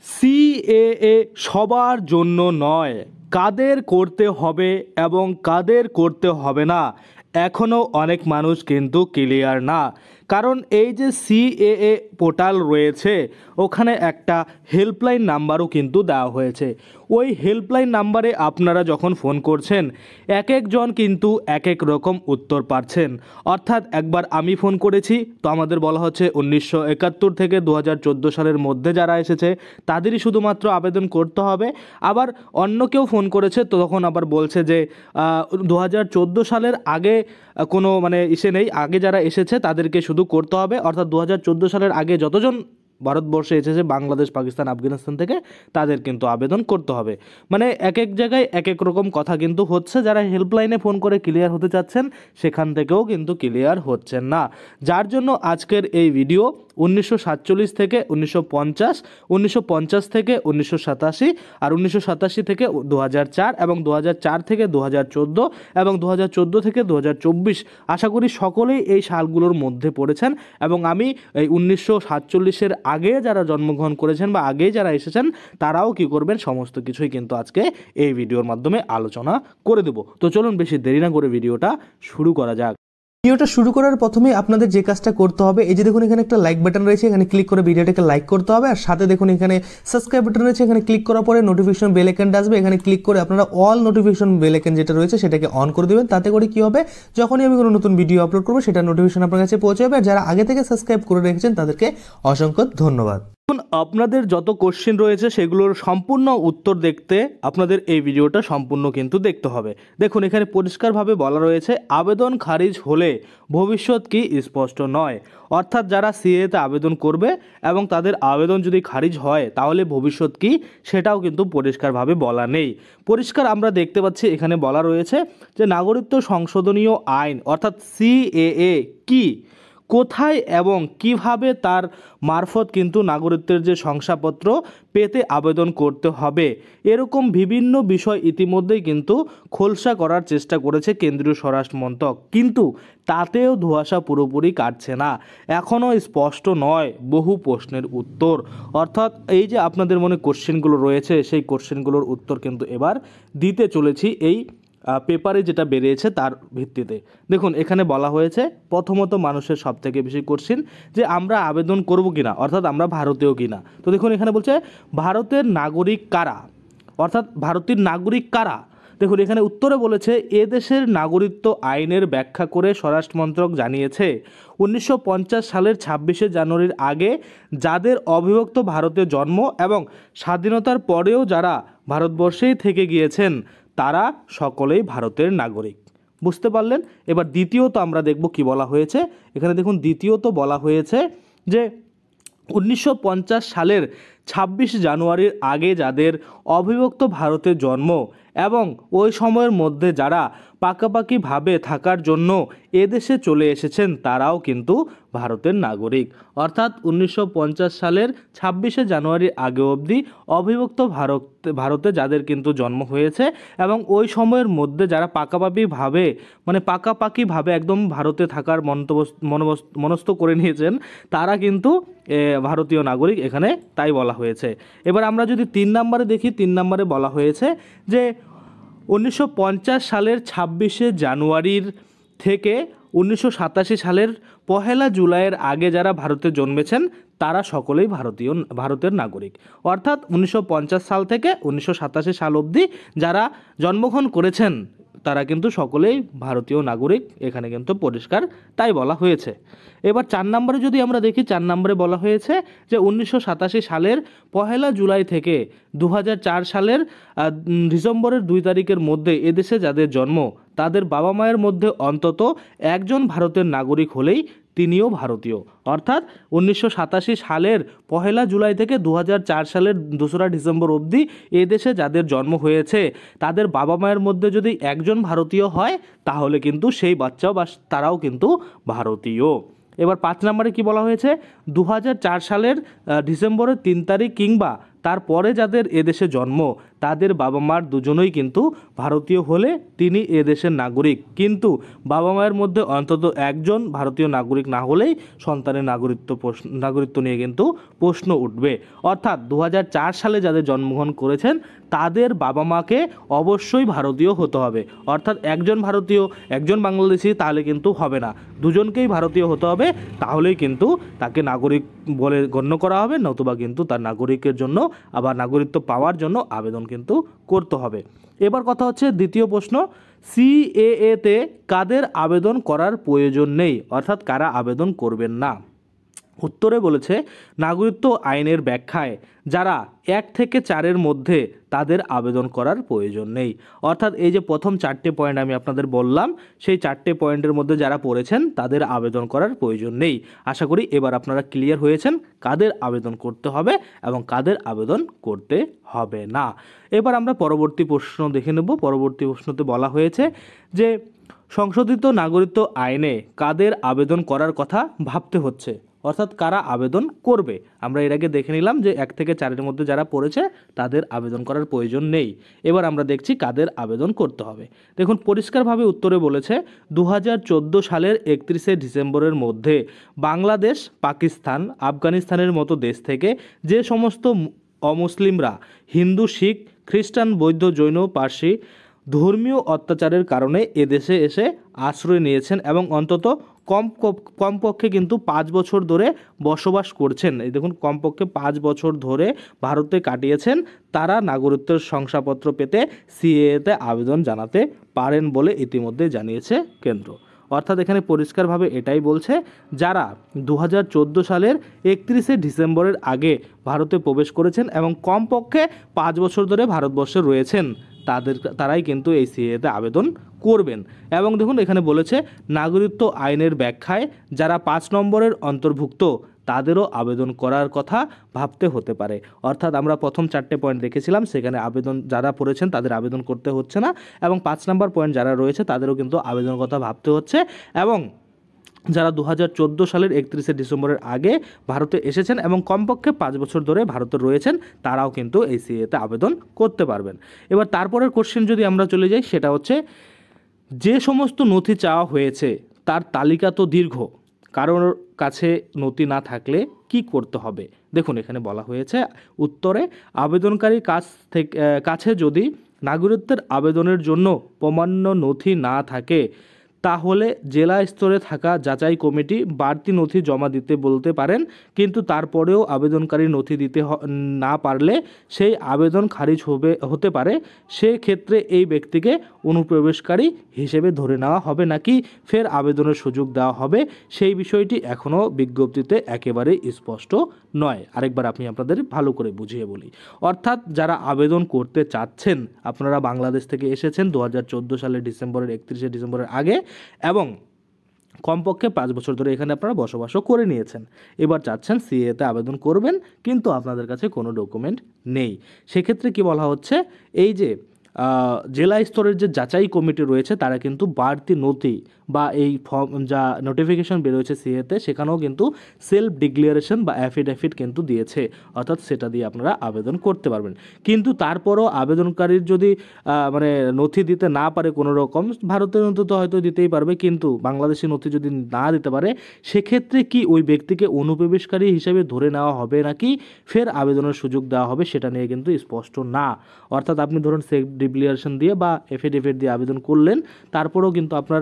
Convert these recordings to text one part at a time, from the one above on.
CAA সবার জন্য নয়, কাদের করতে হবে এবং কাদের করতে হবে না এখনও অনেক মানুষ কিন্তু ক্লিয়ার না। কারণ এই যে সিএএ পোর্টাল রয়েছে ওখানে একটা হেল্পলাইন নাম্বারও কিন্তু দেওয়া হয়েছে। ওই হেল্পলাইন নাম্বারে আপনারা যখন ফোন করছেন এক একজন কিন্তু এক এক রকম উত্তর পাচ্ছেন। অর্থাৎ একবার আমি ফোন করেছি তো আমাদের বলা হচ্ছে 1971 থেকে 2014 সালের মধ্যে যারা এসেছে তাদেরই শুধুমাত্র আবেদন করতে হবে। আবার অন্য কেউ ফোন করেছে তো তখন আবার বলছে যে 2014 সালের আগে কোনো ইসে নেই, আগে যারা এসেছে তাদেরকে শুধু করতে হবে। অর্থাৎ 2014 সালের আগে যতজন ভারতবর্ষে এসেছে বাংলাদেশ, পাকিস্তান, আফগানিস্তান থেকে তাদের কিন্তু আবেদন করতে হবে। এক এক জায়গায় এক এক রকম কথা কিন্তু হচ্ছে। যারা হেল্পলাইনে ফোন করে ক্লিয়ার হতে চাচ্ছেন সেখান থেকেও কিন্তু ক্লিয়ার হচ্ছেন না, যার জন্য আজকের এই ভিডিও 1947 থেকে 1950, 1950 থেকে 1987 আর 1987 থেকে 2004 এবং 2004 থেকে 2014 এবং 2014 থেকে 2024। আশা করি সকলেই এই সালগুলোর মধ্যে পড়েছেন এবং আমি এই 1947-এর আগে যারা জন্মগ্রহণ করেছেন বা আগে যারা এসেছেন তারাও কি করবেন সমস্ত কিছুই কিন্তু আজকে এই ভিডিওর মাধ্যমে আলোচনা করে দেব। তো চলুন বেশি দেরি না করে ভিডিওটা শুরু করা যাক। ভিডিওটা শুরু করার প্রথমে আপনাদের যে কাজটা করতে হবে, এই যে দেখুন এখানে একটা লাইক বাটন রয়েছে, এখানে ক্লিক করে ভিডিওটাকে লাইক করতে হবে। আর সাথে দেখুন এখানে সাবস্ক্রাইব বাটন রয়েছে, এখানে ক্লিক করার পরে নোটিফিকেশন বেল আইকনটা আসবে, এখানে ক্লিক করে আপনারা অল নোটিফিকেশন বেল আইকন যেটা রয়েছে সেটাকে অন করে দেবেন। তাতে করে কি হবে, যখনই আমি কোনো নতুন ভিডিও আপলোড করবো সেটা নোটিফিকেশন আপনার কাছে পৌঁছে যাবে। আর যারা আগে থেকে সাবস্ক্রাইব করে রেখেছেন তাদেরকে অসংখ্য ধন্যবাদ। আপনাদের যত কোশ্চেন রয়েছে সেগুলোর সম্পূর্ণ উত্তর দেখতে আপনাদের এই ভিডিওটা সম্পূর্ণ কিন্তু দেখতে হবে। দেখুন এখানে পরিষ্কারভাবে বলা রয়েছে আবেদন খারিজ হলে ভবিষ্যৎ কি স্পষ্ট নয়। অর্থাৎ যারা সিএতে আবেদন করবে এবং তাদের আবেদন যদি খারিজ হয় তাহলে ভবিষ্যৎ কি সেটাও কিন্তু পরিষ্কারভাবে বলা নেই। পরিষ্কার আমরা দেখতে পাচ্ছি এখানে বলা রয়েছে যে নাগরিকত্ব সংশোধনীয় আইন অর্থাৎ সিএএ কি, কোথায় এবং কিভাবে তার মারফত কিন্তু নাগরিকত্বের যে শংসাপত্র পেতে আবেদন করতে হবে, এরকম বিভিন্ন বিষয় ইতিমধ্যেই কিন্তু খোলসা করার চেষ্টা করেছে কেন্দ্রীয় স্বরাষ্ট্র মন্ত্রক, কিন্তু তাতেও ধোঁয়াশা পুরোপুরি কাটছে না, এখনও স্পষ্ট নয় বহু প্রশ্নের উত্তর। অর্থাৎ এই যে আপনাদের মনে কোশ্চেনগুলো রয়েছে সেই কোশ্চেনগুলোর উত্তর কিন্তু এবার দিতে চলেছি এই পেপারে যেটা বেরিয়েছে তার ভিত্তিতে। দেখুন এখানে বলা হয়েছে প্রথমত মানুষের সবথেকে বেশি কোশ্চেন যে আমরা আবেদন করব কিনা, অর্থাৎ আমরা ভারতীয় কিনা। তো দেখুন এখানে বলছে ভারতের নাগরিক কারা, অর্থাৎ ভারতের নাগরিক কারা। দেখুন এখানে উত্তরে বলেছে এদেশের নাগরিকত্ব আইনের ব্যাখ্যা করে স্বরাষ্ট্র মন্ত্রক জানিয়েছে 1950 সালের 26শে জানুয়ারির আগে যাদের অবিভক্ত ভারতে জন্ম এবং স্বাধীনতার পরেও যারা ভারতবর্ষেই থেকে গিয়েছেন তারা সকলেই ভারতের নাগরিক। বুঝতে পারলেন? এবার দ্বিতীয়ত আমরা দেখব কি বলা হয়েছে। এখানে দেখুন দ্বিতীয়ত বলা হয়েছে যে 1950 সালের 26 জানুয়ারির আগে যাদের অবিভক্ত ভারতে জন্ম এবং ওই সময়ের মধ্যে যারা পাকাপাকিভাবে থাকার জন্য এদেশে চলে এসেছেন তারাও কিন্তু ভারতের নাগরিক। অর্থাৎ 1950 সালের 26শে জানুয়ারির আগে অবধি অবিভক্ত ভারতে যাদের কিন্তু জন্ম হয়েছে এবং ওই সময়ের মধ্যে যারা পাকাপাকিভাবে একদম ভারতে থাকার মনস্থ করে নিয়েছেন তারা কিন্তু ভারতীয় নাগরিক, এখানে তাই বলা হয়েছে। এবার আমরা যদি 3 নম্বরে দেখি, 3 নম্বরে বলা হয়েছে যে 1950 সালের 26শে জানুয়ারির থেকে 1987 সালের 1 জুলাইয়ের আগে যারা ভারতে জন্মেছেন তারা সকলেই ভারতের নাগরিক। অর্থাৎ 1950 সাল থেকে 1987 সাল অবধি যারা জন্মগ্রহণ করেছেন তারা কিন্তু সকলেই ভারতীয় নাগরিক, এখানে কিন্তু পরিষ্কার তাই বলা হয়েছে। এবার 4 নম্বরে যদি আমরা দেখি, 4 নম্বরে বলা হয়েছে যে 1987 সালের 1 জুলাই থেকে 2004 সালের ডিসেম্বরের 2 তারিখের মধ্যে এদেশে যাদের জন্ম তাদের বাবা মায়ের মধ্যে অন্তত একজন ভারতের নাগরিক হলেই তিনিও ভারতীয়। অর্থাৎ 1987 সালের 1 জুলাই থেকে 2004 সালের 2রা ডিসেম্বর অবধি এদেশে যাদের জন্ম হয়েছে তাদের বাবা মায়ের মধ্যে যদি একজন ভারতীয় হয় তাহলে কিন্তু সেই বাচ্চাও বা তারাও কিন্তু ভারতীয়। এবার 5 নম্বরে কি বলা হয়েছে, 2004 সালের ডিসেম্বরের 3 তারিখ কিংবা তারপরে যাদের এদেশে জন্ম তাদের বাবা মার দুজনেই কিন্তু ভারতীয় হলে তিনি এদেশের নাগরিক, কিন্তু বাবা মায়ের মধ্যে অন্তত একজন ভারতীয় নাগরিক না হলেই সন্তানের নাগরিকত্ব নিয়ে কিন্তু প্রশ্ন উঠবে। অর্থাৎ 2004 সালে যাদের জন্মগ্রহণ করেছেন তাদের বাবা মাকে অবশ্যই ভারতীয় হতে হবে। অর্থাৎ একজন ভারতীয় একজন বাংলাদেশি তাহলে কিন্তু হবে না, দুজনকেই ভারতীয় হতে হবে, তাহলেই কিন্তু তাকে নাগরিক বলে গণ্য করা হবে, নতুবা কিন্তু তার নাগরিকের জন্য আবার নাগরিকত্ব পাওয়ার জন্য আবেদন কিন্তু করতে হবে। এবার কথা হচ্ছে দ্বিতীয় প্রশ্ন, সিএএতে কাদের আবেদন করার প্রয়োজন নেই, অর্থাৎ কারা আবেদন করবেন না। উত্তরে বলেছে নাগরিকত্ব আইনের ব্যাখ্যায় যারা 1 থেকে 4-এর মধ্যে তাদের আবেদন করার প্রয়োজন নেই। অর্থাৎ এই যে প্রথম 4টে পয়েন্ট আমি আপনাদের বললাম, সেই 4টে পয়েন্টের মধ্যে যারা পড়েছেন তাদের আবেদন করার প্রয়োজন নেই। আশা করি এবার আপনারা ক্লিয়ার হয়েছেন কাদের আবেদন করতে হবে এবং কাদের আবেদন করতে হবে না। এবার আমরা পরবর্তী প্রশ্ন দেখে নেব। পরবর্তী প্রশ্নতে বলা হয়েছে যে সংশোধিত নাগরিকত্ব আইনে কাদের আবেদন করার কথা ভাবতে হচ্ছে, অর্থাৎ কারা আবেদন করবে। আমরা এর আগে দেখে নিলাম যে 1 থেকে 4-এর মধ্যে যারা পড়েছে তাদের আবেদন করার প্রয়োজন নেই। এবার আমরা দেখছি কাদের আবেদন করতে হবে। দেখুন পরিষ্কারভাবে উত্তরে বলেছে 2014 সালের 31শে ডিসেম্বরের মধ্যে বাংলাদেশ, পাকিস্তান, আফগানিস্তানের মতো দেশ থেকে যে সমস্ত অমুসলিমরা হিন্দু, শিখ, খ্রিস্টান, বৌদ্ধ, জৈন, পার্সি ধর্মীয় অত্যাচারের কারণে এদেশে এসে আশ্রয় নিয়েছেন এবং অন্তত কমপক্ষে কিন্তু 5 বছর ধরে বসবাস করছেন, এই দেখুন কমপক্ষে 5 বছর ধরে ভারতে কাটিয়েছেন, তারা নাগরিকত্বের শংসাপত্র পেতে সিএএতে আবেদন জানাতে পারেন বলে ইতিমধ্যে জানিয়েছে কেন্দ্র। অর্থাৎ এখানে পরিষ্কারভাবে এটাই বলছে যারা 2014 সালের 31শে ডিসেম্বরের আগে ভারতে প্রবেশ করেছেন এবং কমপক্ষে 5 বছর ধরে ভারতবর্ষে রয়েছেন তারাই কিন্তু এই সিএএতে আবেদন করবেন। এবং দেখুন এখানে বলেছে নাগরিকত্ব আইনের ব্যাখ্যায় যারা 5 নম্বরের অন্তর্ভুক্ত তাদেরও আবেদন করার কথা ভাবতে হতে পারে। অর্থাৎ আমরা প্রথম 4টে পয়েন্ট দেখেছিলাম, সেখানে আবেদন যারা পড়েছেন তাদের আবেদন করতে হচ্ছে না, এবং 5 নম্বর পয়েন্ট যারা রয়েছে তাদেরও কিন্তু আবেদনের কথা ভাবতে হচ্ছে, এবং যারা 2014 সালের 31শে ডিসেম্বরের আগে ভারতে এসেছেন এবং কমপক্ষে 5 বছর ধরে ভারতে রয়েছেন তারাও কিন্তু এই সিএতে আবেদন করতে পারবেন। এবার তারপরের কোশ্চেন যদি আমরা চলে যাই, সেটা হচ্ছে যে সমস্ত নথি চাওয়া হয়েছে তার তালিকা তো দীর্ঘ, কারোর কাছে নথি না থাকলে কি করতে হবে। দেখুন এখানে বলা হয়েছে উত্তরে আবেদনকারীর কাছে যদি নাগরিকত্বের আবেদনের জন্য প্রমাণ্য নথি না থাকে তাহলে জেলা স্তরে থাকা যাচাই কমিটি বাড়তি নথি জমা দিতে বলতে পারেন, কিন্তু তারপরেও আবেদনকারী নথি দিতে না পারলে সেই আবেদন খারিজ হতে পারে। সেক্ষেত্রে এই ব্যক্তিকে অনুপ্রবেশকারী হিসেবে ধরে নেওয়া হবে নাকি ফের আবেদনের সুযোগ দেওয়া হবে, সেই বিষয়টি এখনও বিজ্ঞপ্তিতে একেবারে স্পষ্ট নয়। আরেকবার আমি আপনাদের ভালো করে বুঝিয়ে বলি। অর্থাৎ যারা আবেদন করতে চাচ্ছেন, আপনারা বাংলাদেশ থেকে এসেছেন 2014 সালের 31শে ডিসেম্বরের আগে এবং কমপক্ষে 5 বছর ধরে এখানে আপনারা বসবাসও করে নিয়েছেন, এবার চাচ্ছেন সিএতে আবেদন করবেন কিন্তু আপনাদের কাছে কোনো ডকুমেন্ট নেই, সেক্ষেত্রে কি বলা হচ্ছে, এই যে জেলা স্তরের যে যাচাই কমিটি রয়েছে তারা কিন্তু বাড়তি নথি বা এই ফর্ম যা নোটিফিকেশন বেরোয়েছে সিএতে সেখানেও কিন্তু সেলফ ডিক্লারেশন বা অ্যাফিডেভিট কিন্তু দিয়েছে, অর্থাৎ সেটা দিয়ে আপনারা আবেদন করতে পারবেন। কিন্তু তারপরও আবেদনকারীর যদি মানে নথি দিতে না পারে কোনো রকম, ভারতের নথি তো হয়তো দিতেই পারবে কিন্তু বাংলাদেশি নথি যদি না দিতে পারে, সেক্ষেত্রে কি ওই ব্যক্তিকে অনুপ্রবেশকারী হিসেবে ধরে নেওয়া হবে নাকি ফের আবেদনের সুযোগ দেওয়া হবে সেটা নিয়ে কিন্তু স্পষ্ট না। অর্থাৎ আপনি ধরুন সেলফ ডিক্লারেশন দিয়ে বা এফিডেভিট দিয়ে আবেদন করলেন, তারপরেও কিন্তু আপনার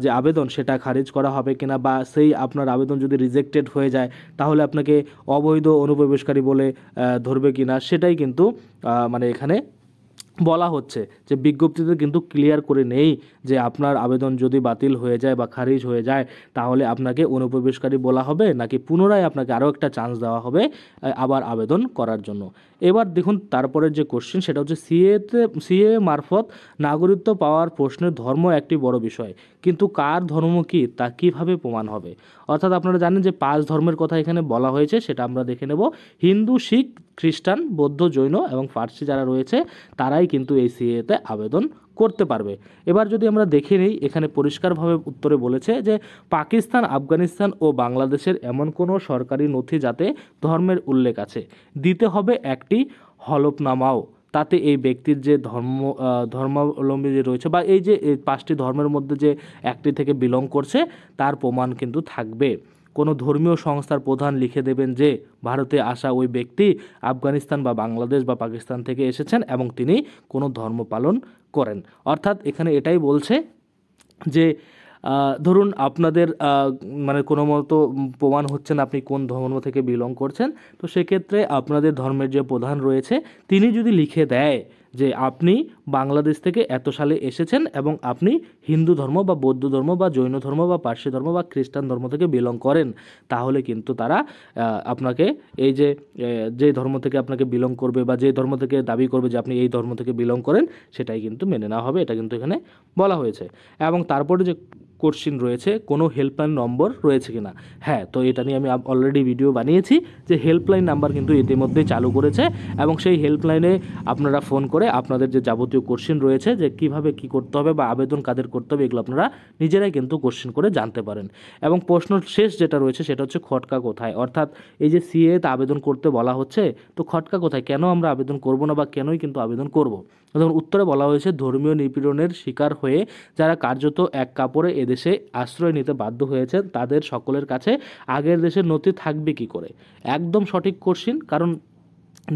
যে আবেদন সেটা খারিজ করা হবে কিনা বা সেই আপনার আবেদন যদি রিজেক্টেড হয়ে যায় তাহলে আপনাকে অবৈধ অনুপ্রবেশকারী বলে ধরবে কিনা, সেটাই কিন্তু মানে এখানে বলা হচ্ছে যে বিজ্ঞপ্তিতে কিন্তু ক্লিয়ার করে নেই যে আপনার আবেদন যদি বাতিল হয়ে যায় বা খারিজ হয়ে যায় তাহলে আপনাকে অনুপ্রবেশকারী বলা হবে নাকি পুনরায় আপনাকে আরও একটা চান্স দেওয়া হবে আবার আবেদন করার জন্য। এবার দেখুন তারপরের যে কোশ্চেন সেটা হচ্ছে সিএ মারফত নাগরিকত্ব পাওয়ার প্রশ্নের ধর্ম একটি বড় বিষয়, কিন্তু কার ধর্ম কি তা কীভাবে প্রমাণ হবে। অর্থাৎ আপনারা জানেন যে 5 ধর্মের কথা এখানে বলা হয়েছে, সেটা আমরা দেখে নেব। হিন্দু, শিখ, খ্রিস্টান, বৌদ্ধ, জৈন এবং ফার্সি যারা রয়েছে তারাই কিন্তু এই সিএতে আবেদন করতে পারবে। এবার যদি আমরা দেখে নিই, এখানে পরিষ্কারভাবে উত্তরে বলেছে যে পাকিস্তান, আফগানিস্তান ও বাংলাদেশের এমন কোনো সরকারি নথি যাতে ধর্মের উল্লেখ আছে, দিতে হবে একটি হলফনামাও, তাতে এই ব্যক্তির যে ধর্মাবলম্বী যে রয়েছে বা এই যে 5টি ধর্মের মধ্যে যে একটি থেকে বিলং করছে তার প্রমাণ কিন্তু থাকবে। কোনো ধর্মীয় সংস্থার প্রধান লিখে দেবেন যে ভারতে আসা ওই ব্যক্তি আফগানিস্তান বা বাংলাদেশ বা পাকিস্তান থেকে এসেছেন এবং তিনি কোনো ধর্ম পালন করেন। অর্থাৎ এখানে এটাই বলছে যে ধরুন আপনাদের মানে কোনো মতো প্রমাণ হচ্ছে না আপনি কোন ধর্ম থেকে বিলং করছেন, তো সেক্ষেত্রে আপনাদের ধর্মের যে প্রধান রয়েছে তিনি যদি লিখে দেয় যে আপনি বাংলাদেশ থেকে এত সালে এসেছেন এবং আপনি হিন্দু ধর্ম বা বৌদ্ধ ধর্ম বা জৈন ধর্ম বা পার্সি ধর্ম বা খ্রিস্টান ধর্ম থেকে বিলং করেন, তাহলে কিন্তু তারা আপনাকে এই যে ধর্ম থেকে আপনাকে বিলং করবে বা যে ধর্ম থেকে দাবি করবে যে আপনি এই ধর্ম থেকে বিলং করেন, সেটাই কিন্তু মেনে নেওয়া হবে। এটা কিন্তু এখানে বলা হয়েছে। এবং তারপরে যে কোশ্চিন রয়েছে, কোনো হেল্পলাইন নম্বর রয়েছে কিনা। হ্যাঁ, তো এটা নিয়ে আমি অলরেডি ভিডিও বানিয়েছি যে হেল্পলাইন নাম্বার কিন্তু ইতিমধ্যেই চালু করেছে এবং সেই হেল্পলাইনে আপনারা ফোন করে আপনাদের যে যাবতীয় কোশ্চিন রয়েছে যে কিভাবে কি করতে হবে বা আবেদন কাদের করতে হবে, এগুলো আপনারা নিজেরাই কিন্তু কোশ্চিন করে জানতে পারেন। এবং প্রশ্ন শেষ যেটা রয়েছে সেটা হচ্ছে খটকা কোথায়, অর্থাৎ এই যে সিএতে আবেদন করতে বলা হচ্ছে, তো খটকা কোথায়, কেন আমরা আবেদন করব না বা কেনই কিন্তু আবেদন করব। যেমন উত্তরে বলা হয়েছে ধর্মীয় নিপীড়নের শিকার হয়ে যারা কার্যত এক কাপড়ে এদেশে আশ্রয় নিতে বাধ্য হয়েছে তাদের সকলের কাছে আগের দেশের নথি থাকবে কি করে। একদম সঠিক কোশ্চিন, কারণ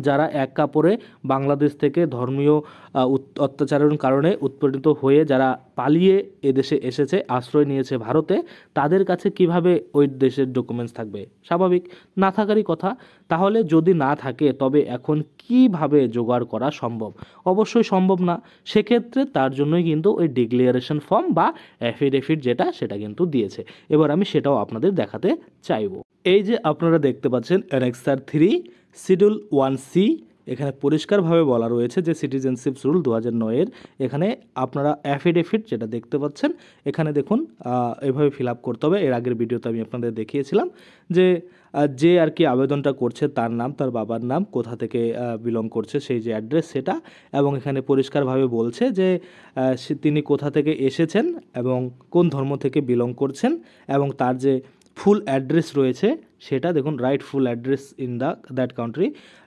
যারা এক কাপড়ে বাংলাদেশ থেকে ধর্মীয় অত্যাচারের কারণে উৎপীড়িত হয়ে যারা পালিয়ে এদেশে এসেছে, আশ্রয় নিয়েছে ভারতে, তাদের কাছে কিভাবে ওই দেশের ডকুমেন্টস থাকবে, স্বাভাবিক না থাকারই কথা। তাহলে যদি না থাকে তবে এখন কিভাবে জোগাড় করা সম্ভব? অবশ্যই সম্ভব না। সেক্ষেত্রে তার জন্যই কিন্তু ওই ডিক্লারেশন ফর্ম বা অ্যাফিডেভিট সেটা কিন্তু দিয়েছে। এবার আমি সেটাও আপনাদের দেখাতে চাইব। এই যে আপনারা দেখতে পাচ্ছেন অ্যানেক্সার 3 শিডিউল 1C, এখানে পরিষ্কারভাবে বলা রয়েছে যে সিটিজেনশিপ রুল 2009-এর এখানে আপনারা অ্যাফিডেভিট যেটা দেখতে পাচ্ছেন এখানে দেখুন এভাবে ফিল আপ করতে হবে। এর আগের ভিডিওতে আমি আপনাদের দেখিয়েছিলাম যে আর কি আবেদনটা করছে তার নাম, তার বাবার নাম, কোথা থেকে বিলং করছে সেই যে অ্যাড্রেস সেটা, এবং এখানে পরিষ্কারভাবে বলছে যে তিনি কোথা থেকে এসেছেন এবং কোন ধর্ম থেকে বিলং করছেন এবং তার যে ফুল অ্যাড্রেস রয়েছে সেটা দেখুন, right full address in that country.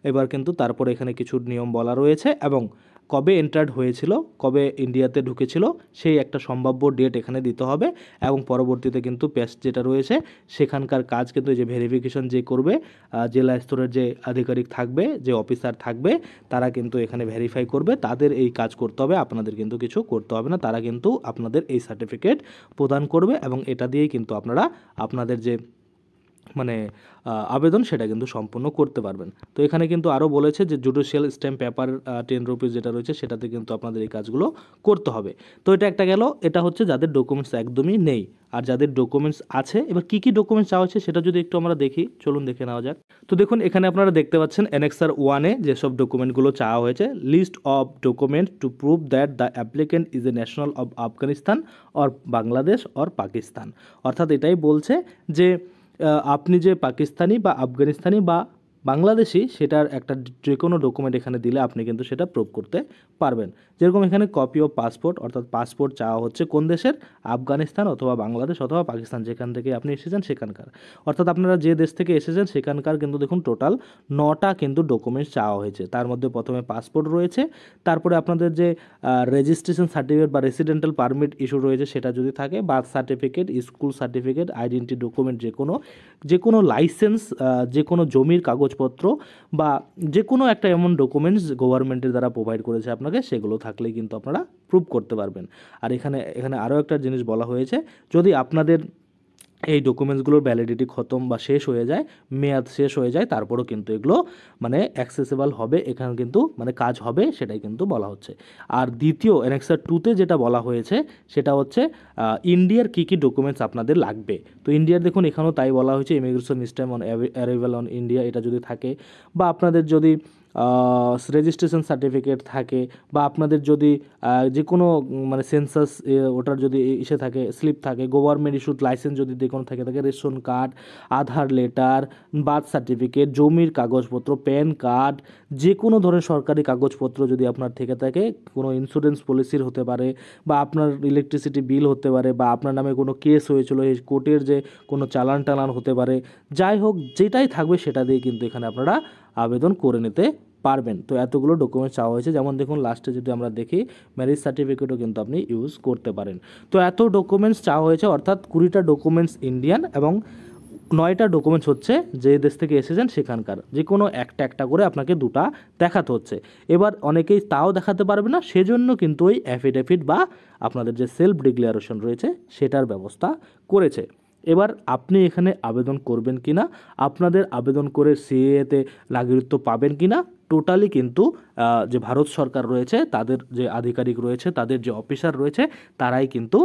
এবার কিন্তু তারপরে এখানে কিছু নিয়ম বলা রয়েছে এবং কবে এন্টার্ড হয়েছিল, কবে ইন্ডিয়াতে ঢুকেছিল সেই একটা সম্ভাব্য ডেট এখানে দিতে হবে। এবং পরবর্তীতে কিন্তু পেস্ট যেটা রয়েছে সেখানকার কাজ কিন্তু এই যে ভেরিফিকেশন যে করবে জেলা স্তরের যে আধিকারিক থাকবে, যে অফিসার থাকবে, তারা কিন্তু এখানে ভেরিফাই করবে, তাদের এই কাজ করতে হবে, আপনাদের কিন্তু কিছু করতে হবে না। তারা কিন্তু আপনাদের এই সার্টিফিকেট প্রদান করবে এবং এটা দিয়েই কিন্তু আপনারা আপনাদের যে মানে আবেদন সেটা কিন্তু সম্পূর্ণ করতে পারবেন। তো এখানে কিন্তু আরও বলেছে যে জুডিশিয়াল স্ট্যাম্প পেপার 10 রুপিস যেটা রয়েছে সেটাতে কিন্তু আপনাদের এই কাজগুলো করতে হবে। তো এটা একটা গেল, এটা হচ্ছে যাদের ডকুমেন্টস একদমই নেই। আর যাদের ডকুমেন্টস আছে, এবার কী কী ডকুমেন্টস চাওয়া হচ্ছে সেটা যদি একটু আমরা দেখি, চলুন দেখে নেওয়া যাক। তো দেখুন এখানে আপনারা দেখতে পাচ্ছেন অ্যানেক্সার 1-এ যেসব ডকুমেন্টগুলো চাওয়া হয়েছে, list of document to prove that the applicant is a national of Afghanistan or Bangladesh or Pakistan. অর্থাৎ এটাই বলছে যে আপনি যে পাকিস্তানি বা আফগানিস্তানি বা বাংলাদেশি সেটার একটা যে কোনো ডকুমেন্ট এখানে দিলে আপনি কিন্তু সেটা প্রুভ করতে পারবেন। যেরকম এখানে কপি অফ পাসপোর্ট, অর্থাৎ পাসপোর্ট চাওয়া হচ্ছে কোন দেশের, আফগানিস্তান অথবা বাংলাদেশ অথবা পাকিস্তান, যেখান থেকে আপনি এসেছেন সেখানকার, অর্থাৎ আপনারা যে দেশ থেকে এসেছেন সেখানকার কিন্তু দেখুন টোটাল 9টা কিন্তু ডকুমেন্টস চাওয়া হয়েছে। তার মধ্যে প্রথমে পাসপোর্ট রয়েছে, তারপরে আপনাদের যে রেজিস্ট্রেশন সার্টিফিকেট বা রেসিডেন্টাল পারমিট ইস্যু রয়েছে সেটা যদি থাকে, birth certificate, school certificate, identity document, যে কোনো লাইসেন্স, যে কোনো জমির কাগজপত্র বা যে কোনো একটা এমন ডকুমেন্টস গভর্নমেন্টের দ্বারা প্রোভাইড করেছে আপনাকে, সেগুলো থাকলেই কিন্তু আপনারা প্রুভ করতে পারবেন। আর এখানে আরও একটা জিনিস বলা হয়েছে, যদি আপনাদের এই ডকুমেন্টসগুলোর ভ্যালিডিটি খতম বা শেষ হয়ে যায়, মেয়াদ শেষ হয়ে যায়, তারপরও কিন্তু এগুলো মানে অ্যাক্সেসেবল হবে, এখানে কিন্তু মানে কাজ হবে, সেটাই কিন্তু বলা হচ্ছে। আর দ্বিতীয় অ্যানেক্সার 2-তে যেটা বলা হয়েছে সেটা হচ্ছে ইন্ডিয়ার কী কী ডকুমেন্টস আপনাদের লাগবে। তো ইন্ডিয়ার দেখুন এখানেও তাই বলা হয়েছে, immigration system on arrival on India, এটা যদি থাকে, বা আপনাদের যদি রেজিস্ট্রেশন সার্টিফিকেট থাকে, বা আপনাদের যদি যে কোনো মানে সেন্সাস ওটার যদি ইসে থাকে, স্লিপ থাকে, গভর্নমেন্ট ইস্যুড লাইসেন্স যদি যে কোনো থাকে রেশন কার্ড, আধার লেটার, বার্থ সার্টিফিকেট, জমির কাগজপত্র, প্যান কার্ড, যে কোনো ধরনের সরকারি কাগজপত্র যদি আপনার থেকে থাকে, কোনো ইন্স্যুরেন্স পলিসির হতে পারে, বা আপনার ইলেকট্রিসিটি বিল হতে পারে, বা আপনার নামে কোনো কেস হয়েছিল এই কোর্টের যে কোনো চালান টালান হতে পারে, যাই হোক যেটাই থাকবে সেটা দিয়ে কিন্তু এখানে আপনারা আবেদন করে নিতে পারবেন। তো এতগুলো ডকুমেন্টস চাওয়া হয়েছে, যেমন দেখুন লাস্টে যদি আমরা দেখি ম্যারেজ সার্টিফিকেটও কিন্তু আপনি ইউজ করতে পারেন। তো এত ডকুমেন্টস চাওয়া হয়েছে, অর্থাৎ 20টা ডকুমেন্টস ইন্ডিয়ান এবং 9টা ডকুমেন্টস হচ্ছে যে দেশ থেকে এসেছেন সেখানকার, যে কোনো একটা করে আপনাকে 2টা দেখাতে হচ্ছে। এবার অনেকেই তাও দেখাতে পারবে না, সেজন্য কিন্তু ওই অ্যাফিডেভিট বা আপনাদের যে সেলফ ডিক্লারেশন রয়েছে সেটার ব্যবস্থা করেছে। এবার আপনি এখানে আবেদন করবেন কি না, আপনাদের আবেদন করে সিএতে নাগরিকত্ব পাবেন কি না, টোটালি কিন্তু যে ভারত সরকার রয়েছে, তাদের যে আধিকারিক রয়েছে, তাদের যে অফিসার রয়েছে, তারাই কিন্তু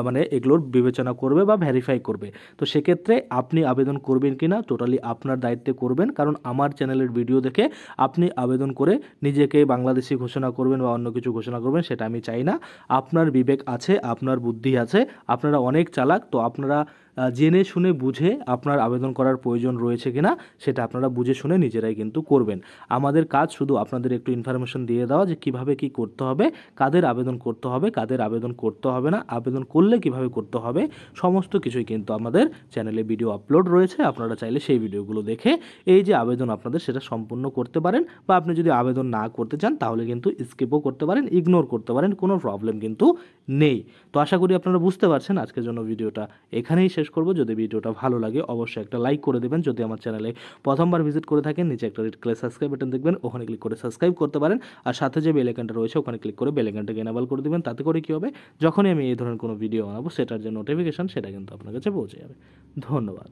মানে এগুলোর বিবেচনা করবে বা ভেরিফাই করবে। তো সেক্ষেত্রে আপনি আবেদন করবেন কি না টোটালি আপনার দায়িত্বে করবেন, কারণ আমার চ্যানেলের ভিডিও দেখে আপনি আবেদন করে নিজেকে বাংলাদেশি ঘোষণা করবেন বা অন্য কিছু ঘোষণা করবেন, সেটা আমি চাই না। আপনার বিবেক আছে, আপনার বুদ্ধি আছে, আপনারা অনেক চালাক, তো আপনারা জেনে শুনে বুঝে আপনার আবেদন করার প্রয়োজন রয়েছে কিনা সেটা আপনারা বুঝে শুনে নিজেরাই কিন্তু করবেন। আমাদের কাজ শুধু আপনাদের একটু ইনফরমেশন দিয়ে দেওয়া যে কিভাবে কি করতে হবে, কাদের আবেদন করতে হবে, কাদের আবেদন করতে হবে না, আবেদন করলে কিভাবে করতে হবে, সমস্ত কিছুই কিন্তু আমাদের চ্যানেলে ভিডিও আপলোড রয়েছে। আপনারা চাইলে সেই ভিডিওগুলো দেখে এই যে আবেদন আপনাদের সেটা সম্পূর্ণ করতে পারেন, বা আপনি যদি আবেদন না করতে চান তাহলে কিন্তু স্কিপও করতে পারেন, ইগনোর করতে পারেন, কোনো প্রবলেম কিন্তু নেই। তো আশা করি আপনারা বুঝতে পারছেন। আজকের জন্য ভিডিওটা এখানেই শেষ করব। যদি ভিডিওটা ভালো লাগে অবশ্যই একটা লাইক করে দেবেন। যদি আমার চ্যানেলে প্রথমবার ভিজিট করে থাকেন, নিচে একটা রেড কালার সাবস্ক্রাইব বাটন দেখবেন, ওখানে ক্লিক করে সাবস্ক্রাইব করতে পারেন। আর সাথে যে বেল আইকনটা রয়েছে ওখানে ক্লিক করে বেল আইকনটাকে এনেবল করে দেবেন। তাতে করে কী হবে, যখনই আমি এই ধরনের কোনো ভিডিও বানাবো সেটার যে নোটিফিকেশন সেটা কিন্তু আপনার কাছে পৌঁছে যাবে। ধন্যবাদ।